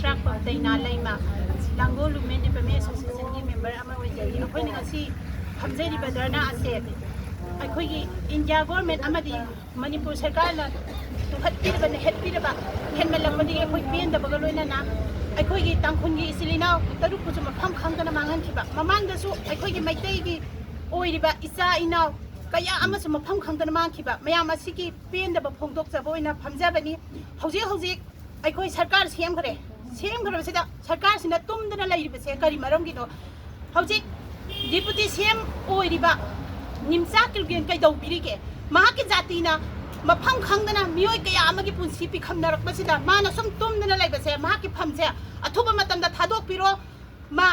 ꯏꯔꯥꯛꯄꯝ ꯇꯩꯅꯥ ꯂꯩꯃ ꯂꯥꯡꯒꯣꯜ women development ꯑꯦꯁꯣꯁꯤꯌꯦꯁꯟꯒꯤ member ꯑꯃ ꯑꯣꯏꯖꯔꯤ ꯑꯩꯈꯣꯏꯅ ꯉꯁꯤ ꯐꯝꯖꯔꯤꯕ ꯙꯔꯅꯥ ꯑꯁꯦ ꯑꯩꯈꯣꯏꯒꯤ ꯏꯟꯗꯤꯌꯥ ꯒꯣꯔꯃꯦꯟꯠ ꯑꯃꯗꯤ ꯃꯅꯤꯄꯨꯔ ꯁꯔꯀꯥꯔꯅ ꯇꯨꯈꯠꯄꯤꯔꯕ ꯅꯦꯠꯍꯠꯄꯤꯔꯕ ꯍꯦꯟꯃꯜꯂꯛꯄꯗꯒꯤ ꯑꯩꯈꯣꯏ ꯄꯦꯟꯗꯕꯒ ꯂꯣꯏꯅꯅ ꯑꯩꯈꯣꯏꯒꯤ ꯇꯥꯡꯈꯨꯜꯒꯤ ꯏꯆꯤꯜ ꯏꯅꯥꯎ ꯇꯔꯨꯛꯄꯨꯁꯨ ꯃꯐꯝ ꯈꯪꯗꯅ ꯃꯥꯡꯍꯟꯈꯤꯕ ꯃꯃꯥꯡꯗꯁꯨ ꯑꯩꯈꯣꯏꯒꯤ ꯃꯩꯇꯩꯒꯤ ꯑꯣꯏꯔꯤꯕ ꯏꯆꯥ ꯏꯅꯥꯎ ꯀꯌꯥ ꯑꯃꯁꯨ ꯃꯐꯝ ꯈꯪꯗꯅ ꯃꯥꯡꯈꯤꯕ ꯃꯌꯥꯝ ꯑꯁꯤꯒꯤ ꯄꯦꯟꯗꯕ ꯐꯣꯡꯗꯣꯛꯆꯕ ꯑꯣꯏꯅ ꯐꯝꯖꯕꯅꯤ ꯍꯧꯖꯤꯛ ꯑꯩꯈꯣꯏ ꯁꯔꯀꯥꯔ ꯁꯦꯝꯈ꯭ꯔꯕꯁꯤꯗ ꯁꯔꯀꯥꯔꯁꯤꯅ ꯇꯨꯝꯗꯅ ꯂꯩꯔꯤꯕꯁꯦ ꯀꯔꯤ ꯃꯔꯝꯒꯤꯅꯣ ꯍꯧꯖꯤꯛ ꯗꯤꯄꯨꯇꯤ ꯁꯤꯑꯦꯝ ꯑꯣꯏꯔꯤꯕ ꯅꯤꯝꯆꯥ ꯀꯤꯔꯒꯦꯟ ꯀꯩꯗꯧꯕꯤꯔꯤꯒꯦ ꯃꯍꯥꯛꯀꯤ ꯖꯥꯇꯤꯅ ꯃꯐꯝ ꯈꯪꯗꯅ ꯃꯤꯑꯣꯏ ꯀꯌꯥ ꯑꯃꯒꯤ ꯄꯨꯟꯁꯤ ꯄꯤꯈꯝꯅꯔꯛꯄꯁꯤꯗ ꯃꯥꯅ ꯁꯨꯝ ꯇꯨꯝꯗꯅ ꯂꯩꯕꯁꯦ ꯃꯍꯥꯛꯀꯤ ꯐꯝꯁꯦ ꯑꯊꯨꯕ ꯃꯇꯝꯗ ꯊꯥꯗꯣꯛꯄꯤꯔꯣ ꯃꯥ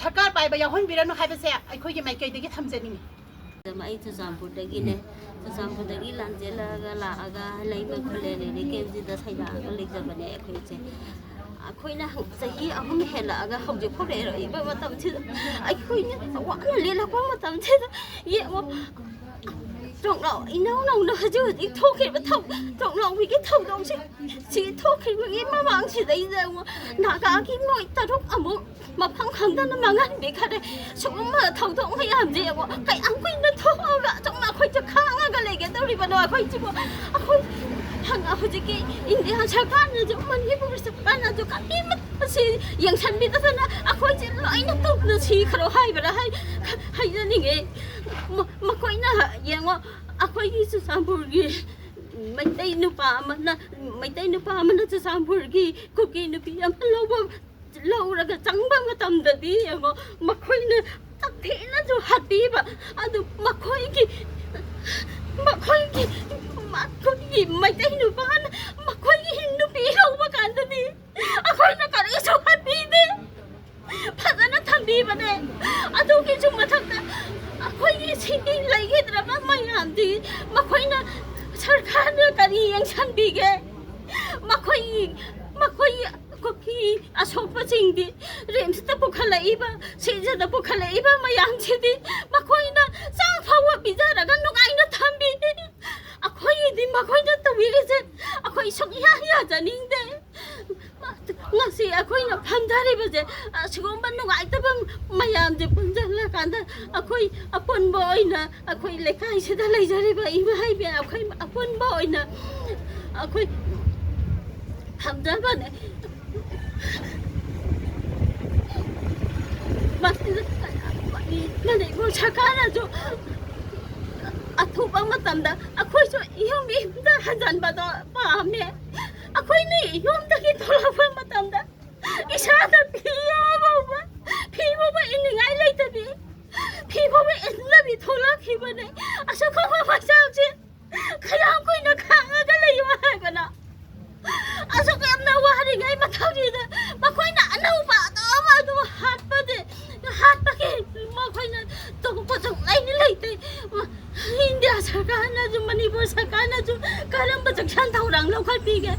ꯁꯔꯀꯥꯔ ꯄꯥꯏꯕ ꯌꯥꯎꯍꯟꯕꯤꯔꯅꯨ ꯍꯥꯏꯕꯁꯦ ꯑꯩꯈꯣꯏꯒꯤ ꯃꯥꯏꯀꯩꯗꯒꯤ ꯊꯝꯖꯅꯤꯡꯉꯤ ꯑꯩ ꯆꯨꯔꯆꯥꯟꯄꯨꯔꯗꯒꯤꯅꯦ ꯆꯨꯔꯆꯥꯟꯄꯨꯔꯗꯒꯤ ꯂꯥꯟꯖꯦꯜꯂꯒ ꯂꯥꯛꯑꯒ ꯂꯩꯕ ꯈꯨꯜꯂꯦꯟ ꯀꯦꯝꯁꯤꯗ ꯁꯩꯗꯥꯡꯉꯒ ꯂꯩꯖꯕꯅꯦ ꯑꯩꯈꯣꯏꯁꯦ ꯑꯩꯈꯣꯏꯅ ꯆꯍꯤ 3 ꯍꯦꯜꯂꯛꯑꯒ ꯍꯧꯖꯤꯛꯐꯥꯎ ꯂꯩꯔꯛꯏꯕ ꯃꯇꯝꯁꯤꯗ ꯑꯩꯈꯣꯏꯅ ꯋꯥꯅ ꯂꯦꯜꯂꯛꯄ ꯃꯇꯝꯁꯤꯗ ꯌꯦꯡꯉꯣ ꯆꯣꯡꯂꯥꯎ ꯏꯅꯧ ꯅꯧꯅ ꯍꯧꯖꯤꯛ ꯊꯣꯛꯈꯤꯕ ꯆꯣꯡꯂꯥꯎꯕꯤꯒꯤ ꯊꯧꯗꯣꯛꯁꯦ ꯁꯤ ꯊꯣꯛꯈꯤꯕꯒꯤ ꯃꯃꯥꯡꯁꯤꯗꯩꯗ ꯅꯥꯒꯥꯒꯤ ꯃꯣꯏ 6 ꯑꯃꯨꯛ ꯃꯐꯝ ꯈꯪꯗꯅ ꯃꯥꯡꯍꯟꯕꯤꯈ꯭ꯔꯦ ꯁꯤꯒꯨꯝꯕ ꯊꯧꯗꯣꯛ ꯃꯌꯥꯝꯁꯦ ꯌꯦꯡꯉꯣ ꯀꯌꯥꯝ ꯀꯨꯏꯅ ꯊꯣꯛꯑꯒ ꯁꯨꯝ ꯑꯩꯈꯣꯏꯁꯦ ꯈꯥꯡꯉꯒ ꯂꯩꯒꯗꯧꯔꯤꯕꯅꯣ ꯑꯩꯈꯣꯏꯁꯤꯕꯨ ꯑꯩꯈꯣꯏ ꯍꯧꯖꯤꯛꯀꯤ ꯏꯟꯗꯤꯌꯥ ꯁꯔꯀꯥꯔꯅꯁꯨ ꯃꯅꯤꯄꯨꯔ ꯁꯔꯀꯥꯔꯅꯁꯨ ꯀꯔꯤꯃꯠꯇ ꯁꯤ ꯌꯦꯡꯁꯤꯟꯕꯤꯗꯗꯅ ꯑꯩꯈꯣꯏꯁꯦ ꯂꯣꯏꯅ ꯇꯨꯞꯅ ꯁꯤꯈ꯭ꯔꯣ ꯍꯥꯏꯕ꯭ꯔꯥ ꯍꯥꯏꯖꯅꯤꯡꯉꯦ ꯃꯈꯣꯏꯅ ꯌꯦꯡꯉꯣ ꯑꯩꯈꯣꯏꯒꯤ ꯆꯨꯔꯆꯥꯟꯄꯨꯔꯒꯤ ꯃꯩꯇꯩ ꯅꯨꯄꯥ ꯑꯃꯅ ꯆꯨꯔꯆꯥꯟꯄꯨꯔꯒꯤ ꯀꯨꯀꯤ ꯅꯨꯄꯤ ꯑꯃ ꯂꯧꯔꯒ ꯆꯪꯕ ꯃꯇꯝꯗꯗꯤ ꯌꯦꯡꯉꯣ ꯃꯈꯣꯏꯅ ꯇꯛꯊꯤꯅꯁꯨ ꯍꯥꯠꯄꯤꯕ ꯑꯗꯨ ꯃꯈꯣꯏꯒꯤ ꯃꯩꯇꯩ ꯅꯨꯄꯥꯅ ꯃꯈꯣꯏꯒꯤ ꯅꯨꯄꯤ ꯂꯧꯕ ꯀꯥꯟꯗꯗꯤ ꯑꯩꯈꯣꯏꯅ ꯀꯔꯤꯁꯨ ꯍꯥꯠꯄꯤꯗꯦ ꯐꯖꯅ ꯊꯝꯕꯤꯕꯅꯦ ꯑꯗꯨꯒꯤꯁꯨ ꯃꯊꯛꯇ ꯑꯩꯈꯣꯏꯒꯤ ꯁꯤꯒꯤ ꯂꯩꯈꯤꯗ꯭ꯔꯕ ꯃꯌꯥꯝꯗꯤ ꯃꯈꯣꯏꯅ ꯁꯔꯀꯥꯔꯅ ꯀꯔꯤ ꯌꯦꯡꯁꯤꯟꯕꯤꯒꯦ ꯃꯈꯣꯏ ꯀꯨꯀꯤ ꯑꯁꯣꯛꯄꯁꯤꯡꯗꯤ ꯔꯤꯝꯁꯇ ꯄꯨꯈꯠꯂꯛꯏꯕ ꯁꯤꯖꯗ ꯄꯨꯈꯠꯂꯛꯏꯕ ꯃꯌꯥꯝꯁꯤꯗꯤ ꯃꯈꯣꯏꯅ ꯆꯥꯛ ꯐꯥꯎꯕ ꯄꯤꯖꯔꯒ ꯅꯨꯡꯉꯥꯏꯅ ꯊꯝꯕꯤ ꯑꯩꯈꯣꯏꯒꯤꯗꯤ ꯃꯈꯣꯏꯅ ꯇꯧꯕꯤꯔꯤꯁꯦ ꯑꯩꯈꯣꯏ ꯁꯨꯡꯌꯥ ꯌꯥꯖꯅꯤꯡꯗꯦ ꯉꯁꯤ ꯑꯩꯈꯣꯏꯅ ꯐꯝꯊꯔꯤꯕꯁꯦ ꯑꯁꯤꯒꯨꯝꯕ ꯅꯨꯡꯉꯥꯏꯇꯕ ꯃꯌꯥꯝꯁꯦ ꯄꯨꯟꯁꯤꯜꯂꯀꯥꯟꯗ ꯑꯩꯈꯣꯏ ꯑꯄꯨꯟꯕ ꯑꯣꯏꯅ ꯑꯩꯈꯣꯏ ꯂꯩꯀꯥꯏꯁꯤꯗ ꯂꯩꯖꯔꯤꯕ ꯏꯃꯥꯏꯕꯤ ꯑꯩꯈꯣꯏ ꯑꯄꯨꯟꯕ ꯑꯣꯏꯅ ꯑꯩꯈꯣꯏ ꯐꯝꯖꯕꯅꯦ ꯃꯅꯤꯄꯨꯔ ꯁꯔꯀꯥꯔꯅꯁꯨ ꯑꯊꯨꯕ ꯃꯇꯝꯗ ꯑꯩꯈꯣꯏꯁꯨ ꯌꯨꯝꯗ ꯍꯟꯖꯤꯟꯕꯗꯣ ꯄꯥꯝꯃꯦ ꯑꯩꯈꯣꯏꯅ ꯌꯨꯝꯗꯒꯤ ꯊꯣꯛꯂꯛꯄ ꯃꯇꯝꯗ ꯏꯁꯥꯗ ꯐꯤ ꯐꯥꯎꯕ ꯏꯟꯅꯤꯡꯉꯥꯏ ꯂꯩꯇꯕꯤ ꯐꯤ ꯐꯥꯎꯕ ꯏꯟꯅꯕꯤ ꯊꯣꯛꯂꯛꯈꯤꯕꯅꯦ ꯑꯁꯨꯒꯨꯝꯕ ꯃꯆꯥꯛꯁꯦ ꯀꯌꯥꯝ ꯀꯨꯏꯅ ꯈꯥꯡꯉꯒ ꯂꯩꯌꯣ ꯍꯥꯏꯕꯅ ꯑꯁꯨꯛ ꯌꯥꯝꯅ ꯋꯥꯔꯤꯉꯩ ꯃꯊꯛꯁꯤꯗ ꯃꯈꯣꯏꯅ ꯑꯅꯧꯕ ꯑꯗꯨ ꯍꯥꯠꯄꯒꯤ ꯃꯈꯣꯏꯅ ꯇꯧꯕꯁꯨ ꯂꯩꯇꯦ ꯏꯟꯗꯤꯌꯥ ꯁꯔꯀꯥꯔꯅꯁꯨ ꯃꯅꯤꯄꯨꯔ ꯁꯔꯀꯥꯔꯅꯁꯨ ꯀꯔꯝꯕ ꯆꯦꯛꯁꯤꯟ ꯊꯧꯔꯥꯡ ꯂꯧꯈꯠꯄꯤꯒꯦ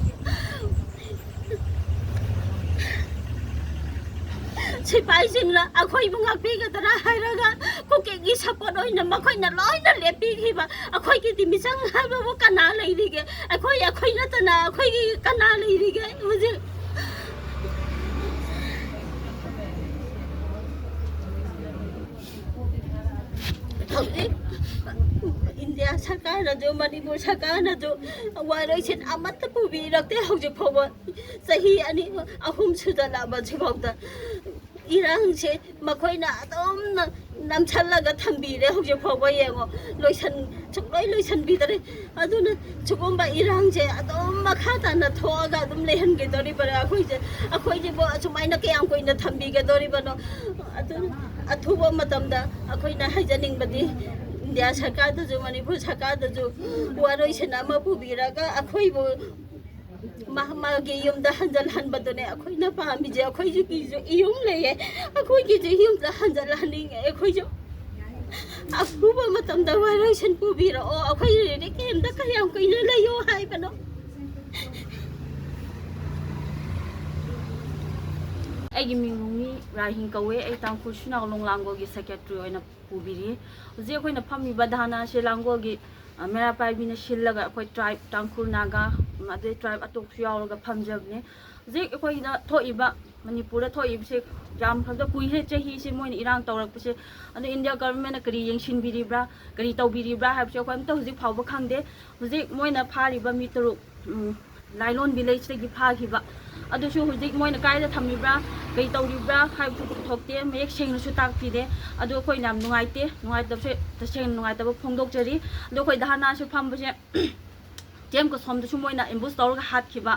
ꯁꯤꯐꯥꯏꯁꯤꯡꯅ ꯑꯩꯈꯣꯏꯕꯨ ꯉꯥꯛꯄꯤꯒꯗ꯭ꯔꯥ ꯍꯥꯏꯔꯒ ꯀꯨꯀꯤꯒꯤ ꯁꯄꯣꯔꯠ ꯑꯣꯏꯅ ꯃꯈꯣꯏꯅ ꯂꯣꯏꯅ ꯂꯦꯞꯄꯤꯈꯤꯕ ꯑꯩꯈꯣꯏꯒꯤꯗꯤ ꯃꯤꯆꯪ ꯍꯥꯏꯕꯕꯨ ꯀꯅꯥ ꯂꯩꯔꯤꯒꯦ ꯑꯩꯈꯣꯏ ꯅꯠꯇꯅ ꯑꯩꯈꯣꯏꯒꯤ ꯀꯅꯥ ꯂꯩꯔꯤꯒꯦ ꯍꯧꯖꯤꯛ ꯏꯟꯗꯤꯌꯥ ꯁꯔꯀꯥꯔꯅꯁꯨ ꯃꯅꯤꯄꯨꯔ ꯁꯔꯀꯥꯔꯅꯁꯨ ꯋꯥꯔꯣꯏꯁꯤꯟ ꯑꯃꯠꯇ ꯄꯨꯕꯤꯔꯛꯇꯦ ꯍꯧꯖꯤꯛ ꯐꯥꯎꯕ ꯆꯍꯤ 2-3 ꯁꯨꯖꯜꯂꯛꯑꯕꯁꯤꯐꯥꯎꯗ ꯏꯔꯥꯡꯁꯦ ꯃꯈꯣꯏꯅ ꯑꯗꯨꯝ ꯅꯝꯁꯜꯂꯒ ꯊꯝꯕꯤꯔꯦ ꯍꯧꯖꯤꯛ ꯐꯥꯎꯕ ꯌꯦꯡꯉꯣ ꯁꯨꯡꯂꯣꯏ ꯂꯣꯏꯁꯟꯕꯤꯗꯔꯦ ꯑꯗꯨꯅ ꯁꯤꯒꯨꯝꯕ ꯏꯔꯥꯡꯁꯦ ꯑꯗꯨꯝ ꯃꯈꯥ ꯇꯥꯅ ꯊꯣꯛꯑꯒ ꯑꯗꯨꯝ ꯂꯩꯍꯟꯒꯗꯧꯔꯤꯕꯅꯦ ꯑꯩꯈꯣꯏꯁꯤꯕꯨ ꯑꯁꯨꯃꯥꯏꯅ ꯀꯌꯥꯝ ꯀꯨꯏꯅ ꯊꯝꯕꯤꯒꯗꯧꯔꯤꯕꯅꯣ ꯑꯗꯨꯅ ꯑꯊꯨꯕ ꯃꯇꯝꯗ ꯑꯩꯈꯣꯏꯅ ꯍꯥꯏꯖꯅꯤꯡꯕꯗꯤ ꯏꯟꯗꯤꯌꯥ ꯁꯔꯀꯥꯔꯗꯁꯨ ꯃꯅꯤꯄꯨꯔ ꯁꯔꯀꯥꯔꯗꯁꯨ ꯋꯥꯔꯣꯏꯁꯤꯟ ꯑꯃ ꯄꯨꯕꯤꯔꯒ ꯑꯩꯈꯣꯏꯕꯨ ꯃꯥꯒꯤ ꯌꯨꯝꯗ ꯍꯟꯖꯤꯜꯍꯟꯕꯗꯨꯅꯦ ꯑꯩꯈꯣꯏꯅ ꯄꯥꯝꯃꯤꯁꯦ ꯑꯩꯈꯣꯏꯒꯤꯁꯨ ꯏꯌꯨꯝ ꯂꯩꯌꯦ ꯑꯩꯈꯣꯏꯒꯤꯁꯨ ꯌꯨꯝꯗ ꯍꯟꯖꯤꯜꯍꯟꯅꯤꯡꯉꯦ ꯑꯩꯈꯣꯏꯁꯨ ꯑꯊꯨꯕ ꯃꯇꯝꯗ ꯋꯥꯔꯣꯏꯁꯤꯟ ꯄꯨꯕꯤꯔꯛꯑꯣ ꯑꯩꯈꯣꯏ ꯀꯦꯝꯗ ꯀꯌꯥꯝ ꯀꯨꯏꯅ ꯂꯩꯌꯣ ꯍꯥꯏꯕꯅꯣ ꯑꯩꯒꯤ ꯃꯤꯡ ꯔꯥꯍꯤꯡ ꯀꯧꯋꯦ ꯑꯩ ꯇꯥꯡꯈꯨꯜ ꯁꯨꯅꯥꯎ ꯂꯣꯡ ꯂꯥꯡꯒꯣꯜꯒꯤ ꯁꯦꯀ꯭ꯔꯦꯇꯔꯤ ꯑꯣꯏꯅ ꯄꯨꯕꯤꯔꯤ ꯍꯧꯖꯤꯛ ꯑꯩꯈꯣꯏꯅ ꯐꯝꯃꯤꯕ ꯙꯔꯅꯥꯁꯦ ꯂꯥꯡꯒꯣꯜꯒꯤ ꯃꯦꯔꯥ ꯄꯥꯏꯕꯤꯅ ꯁꯤꯜꯂꯒ ꯑꯩꯈꯣꯏ ꯇ꯭ꯔꯥꯏꯕ ꯇꯥꯡꯈꯨꯜ ꯅꯥꯒꯥ ꯑꯗꯩ ꯇ꯭ꯔꯥꯏꯕ ꯑꯇꯣꯞꯄꯁꯨ ꯌꯥꯎꯔꯒ ꯐꯝꯖꯕꯅꯦ ꯍꯧꯖꯤꯛ ꯑꯩꯈꯣꯏꯅ ꯊꯣꯛꯏꯕ ꯃꯅꯤꯄꯨꯔꯗ ꯊꯣꯛꯏꯕꯁꯦ ꯌꯥꯝ ꯈꯛꯇ ꯀꯨꯏꯔꯦ ꯆꯍꯤꯁꯦ ꯃꯣꯏꯅ ꯏꯔꯥꯡ ꯇꯧꯔꯛꯄꯁꯦ ꯑꯗꯣ ꯏꯟꯗꯤꯌꯥ ꯒꯚꯔꯟꯃꯦꯟꯠꯅ ꯀꯔꯤ ꯌꯦꯡꯁꯤꯟꯕꯤꯔꯤꯕ꯭ꯔꯥ ꯀꯔꯤ ꯇꯧꯕꯤꯔꯤꯕ꯭ꯔꯥ ꯍꯥꯏꯕꯁꯦ ꯑꯩꯈꯣꯏ ꯑꯝꯇ ꯍꯧꯖꯤꯛ ꯐꯥꯎꯕ ꯈꯪꯗꯦ ꯍꯧꯖꯤꯛ ꯃꯣꯏꯅ ꯐꯥꯔꯤꯕ ꯃꯤ 6 ꯂꯥꯏꯂꯣꯟ ꯚꯤꯂꯦꯖꯇꯒꯤ ꯐꯥꯈꯤꯕ ꯑꯗꯨꯁꯨ ꯍꯧꯖꯤꯛ ꯃꯣꯏꯅ ꯀꯥꯏꯗ ꯊꯝꯃꯤꯕ꯭ꯔꯥ ꯀꯔꯤ ꯇꯧꯔꯤꯕ꯭ꯔꯥ ꯍꯥꯏꯕꯁꯨ ꯄꯨꯊꯣꯛꯇꯦ ꯃꯌꯦꯛ ꯁꯦꯡꯅꯁꯨ ꯇꯥꯛꯄꯤꯗꯦ ꯑꯗꯣ ꯑꯩꯈꯣꯏꯅ ꯌꯥꯝ ꯅꯨꯡꯉꯥꯏꯇꯦ ꯅꯨꯡꯉꯥꯏꯇꯕꯁꯦ ꯇꯁꯦꯡꯅ ꯅꯨꯡꯉꯥꯏꯇꯕ ꯐꯣꯡꯗꯣꯛꯆꯔꯤ ꯑꯗꯣ ꯑꯩꯈꯣꯏ ꯙꯔꯅꯥꯁꯨ ꯐꯝꯕꯁꯦ ꯇꯦꯝ ꯀꯁꯣꯝꯗꯁꯨ ꯃꯣꯏꯅ ꯑꯦꯝꯕꯨꯁ ꯇꯧꯔꯒ ꯍꯥꯠꯈꯤꯕ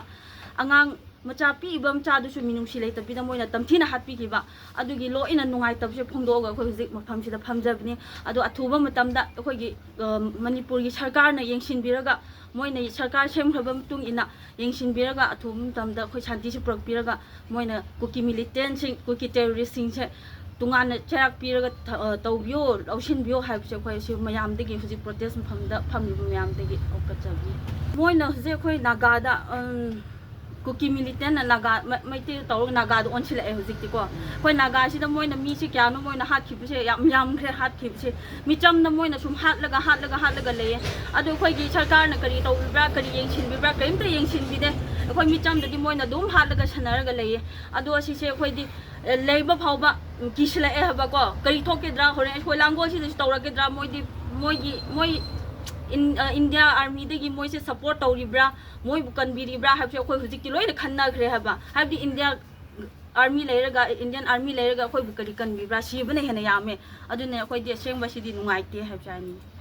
ꯑꯉꯥꯡ ꯃꯆꯥ ꯄꯤꯛꯏꯕ ꯃꯆꯥꯗꯨꯁꯨ ꯃꯤꯅꯨꯡꯁꯤ ꯂꯩꯇꯕꯤꯗ ꯃꯣꯏꯅ ꯇꯝꯊꯤꯅ ꯍꯥꯠꯄꯤꯈꯤꯕ ꯑꯗꯨꯒꯤ ꯂꯣꯏꯅ ꯅꯨꯡꯉꯥꯏꯇꯕꯁꯦ ꯐꯣꯡꯗꯣꯛꯑꯒ ꯑꯩꯈꯣꯏ ꯍꯧꯖꯤꯛ ꯃꯐꯝꯁꯤꯗ ꯐꯝꯖꯕꯅꯤ ꯑꯗꯣ ꯑꯊꯨꯕ ꯃꯇꯝꯗ ꯑꯩꯈꯣꯏꯒꯤ ꯃꯅꯤꯄꯨꯔꯒꯤ ꯁꯔꯀꯥꯔꯅ ꯌꯦꯡꯁꯤꯟꯕꯤꯔꯒ ꯃꯣꯏꯅ ꯁꯔꯀꯥꯔ ꯁꯦꯝꯈ꯭ꯔꯕ ꯃꯇꯨꯡ ꯏꯟꯅ ꯌꯦꯡꯁꯤꯟꯕꯤꯔꯒ ꯑꯊꯨꯕ ꯃꯇꯝꯗ ꯑꯩꯈꯣꯏ ꯁꯥꯟꯇꯤꯁꯤ ꯄꯨꯔꯛꯄꯤꯔꯒ ꯃꯣꯏꯅ ꯀꯨꯀꯤ ꯃꯤꯂꯤꯇꯦꯟꯁꯤꯡ ꯀꯨꯀꯤ ꯇꯦꯔꯣꯔꯤꯁꯁꯤꯡꯁꯦ ꯇꯣꯉꯥꯟꯅ ꯆꯩꯔꯥꯛ ꯄꯤꯔꯒ ꯇꯧꯕꯤꯌꯣ ꯂꯧꯁꯤꯟꯕꯤꯌꯣ ꯍꯥꯏꯕꯁꯦ ꯑꯩꯈꯣꯏ ꯁꯤ ꯃꯌꯥꯝꯗꯒꯤ ꯍꯧꯖꯤꯛ ꯄ꯭ꯔꯣꯇꯦꯁ ꯃꯐꯝꯗ ꯐꯝꯂꯤꯕ ꯃꯌꯥꯝꯗꯒꯤ ꯍꯧꯒꯠꯆꯕꯅꯤ ꯃꯣꯏꯅ ꯍꯧꯖꯤꯛ ꯑꯩꯈꯣꯏ ꯅꯥꯒꯥꯗ ꯀꯨꯀꯤ ꯃꯤꯂꯤꯇꯦꯟꯅ ꯅꯥꯒꯥ ꯃꯩꯇꯩ ꯇꯧꯔꯒ ꯅꯥꯒꯥꯗ ꯑꯣꯟꯁꯤꯜꯂꯛꯑꯦ ꯍꯧꯖꯤꯛꯇꯤꯀꯣ ꯑꯩꯈꯣꯏ ꯅꯥꯒꯥꯁꯤꯗ ꯃꯣꯏꯅ ꯃꯤꯁꯤ ꯀꯌꯥꯅꯣ ꯃꯣꯏꯅ ꯍꯥꯠꯈꯤꯕꯁꯦ ꯌꯥꯝ ꯌꯥꯝꯈ꯭ꯔꯦ ꯍꯥꯠꯈꯤꯕꯁꯦ ꯃꯤꯆꯝꯗ ꯃꯣꯏꯅ ꯁꯨꯝ ꯍꯥꯠꯂꯒ ꯂꯩꯌꯦ ꯑꯗꯣ ꯑꯩꯈꯣꯏꯒꯤ ꯁꯔꯀꯥꯔꯅ ꯀꯔꯤ ꯇꯧꯕꯤꯕ꯭ꯔꯥ ꯀꯔꯤ ꯌꯦꯡꯁꯤꯟꯕꯤꯕ꯭ꯔꯥ ꯀꯔꯤꯝꯇ ꯌꯦꯡꯁꯤꯟꯕꯤꯗꯦ ꯑꯩꯈꯣꯏ ꯃꯤꯆꯝꯗꯗꯤ ꯃꯣꯏꯅ ꯑꯗꯨꯝ ꯍꯥꯠꯂꯒ ꯁꯥꯟꯅꯔꯒ ꯂꯩꯌꯦ ꯑꯗꯣ ꯑꯁꯤꯁꯦ ꯑꯩꯈꯣꯏꯗꯤ ꯂꯩꯕ ꯐꯥꯎꯕ ꯀꯤꯁꯤꯜꯂꯛꯑꯦ ꯍꯥꯏꯕꯀꯣ ꯀꯔꯤ ꯊꯣꯛꯀꯗ꯭ꯔꯥ ꯍꯣꯔꯦꯟ ꯑꯩꯈꯣꯏ ꯂꯥꯡꯒꯣꯜꯁꯤꯗꯁꯨ ꯇꯧꯔꯛꯀꯗ꯭ꯔꯥ ꯃꯣꯏ ꯏꯟꯗꯤꯌꯥ ꯑꯥꯔꯃꯤꯗꯒꯤ ꯃꯣꯏꯁꯦ ꯁꯞꯄꯣꯔꯠ ꯇꯧꯔꯤꯕ꯭ꯔꯥ ꯃꯣꯏꯕꯨ ꯀꯟꯕꯤꯔꯤꯕ꯭ꯔꯥ ꯍꯥꯏꯕꯁꯦ ꯑꯩꯈꯣꯏ ꯍꯧꯖꯤꯛꯇꯤ ꯂꯣꯏꯅ ꯈꯟꯅꯈ꯭ꯔꯦ ꯍꯥꯏꯕ ꯍꯥꯏꯕꯗꯤ ꯏꯟꯗꯤꯌꯥꯟ ꯑꯥꯔꯃꯤ ꯂꯩꯔꯒ ꯑꯩꯈꯣꯏꯕꯨ ꯀꯔꯤ ꯀꯟꯕꯤꯕ꯭ꯔꯥ ꯁꯤꯕꯅ ꯍꯦꯟꯅ ꯌꯥꯝꯃꯦ ꯑꯗꯨꯅ ꯑꯩꯈꯣꯏꯗꯤ ꯑꯁꯦꯡꯕꯁꯤꯗꯤ ꯅꯨꯡꯉꯥꯏꯇꯦ ꯍꯥꯏꯕꯁꯦ ꯍꯥꯏꯅꯤꯡꯉꯤ